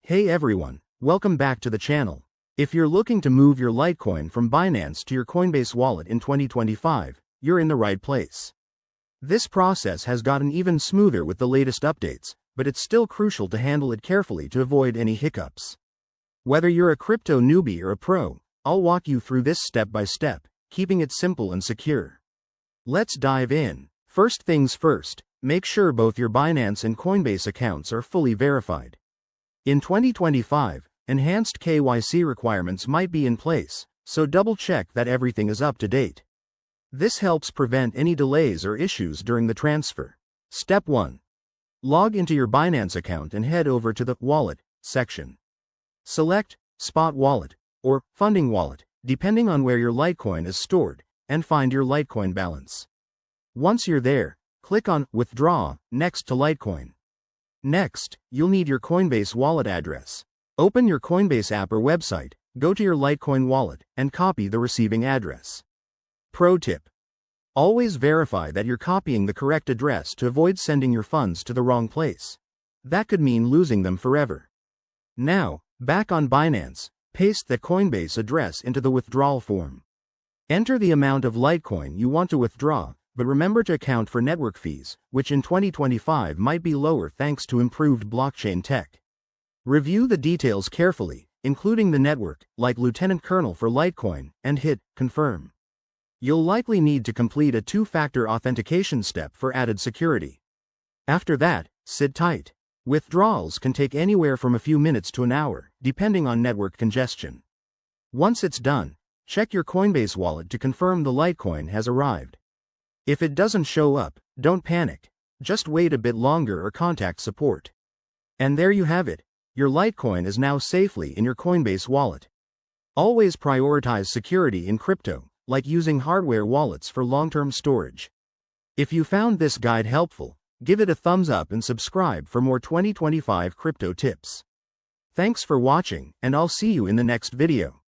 Hey everyone, welcome back to the channel. If you're looking to move your Litecoin from Binance to your Coinbase wallet in 2025, you're in the right place. This process has gotten even smoother with the latest updates, but it's still crucial to handle it carefully to avoid any hiccups. Whether you're a crypto newbie or a pro, I'll walk you through this step by step, keeping it simple and secure. Let's dive in. First things first, make sure both your Binance and Coinbase accounts are fully verified. In 2025, enhanced KYC requirements might be in place, so double-check that everything is up to date. This helps prevent any delays or issues during the transfer. Step 1. Log into your Binance account and head over to the Wallet section. Select Spot Wallet or Funding Wallet, depending on where your Litecoin is stored, and find your Litecoin balance. Once you're there, click on Withdraw next to Litecoin. Next, you'll need your Coinbase wallet address. Open your Coinbase app or website, go to your Litecoin wallet, and copy the receiving address. Pro tip: always verify that you're copying the correct address to avoid sending your funds to the wrong place. That could mean losing them forever. Now, back on Binance, paste the Coinbase address into the withdrawal form. Enter the amount of Litecoin you want to withdraw, but remember to account for network fees, which in 2025 might be lower thanks to improved blockchain tech. Review the details carefully, including the network, like Lieutenant Colonel for Litecoin, and hit Confirm. You'll likely need to complete a two-factor authentication step for added security. After that, sit tight. Withdrawals can take anywhere from a few minutes to an hour, depending on network congestion. Once it's done, check your Coinbase wallet to confirm the Litecoin has arrived. If it doesn't show up, don't panic. Just wait a bit longer or contact support. And there you have it. Your Litecoin is now safely in your Coinbase wallet. Always prioritize security in crypto, like using hardware wallets for long-term storage. If you found this guide helpful, give it a thumbs up and subscribe for more 2025 crypto tips. Thanks for watching, and I'll see you in the next video.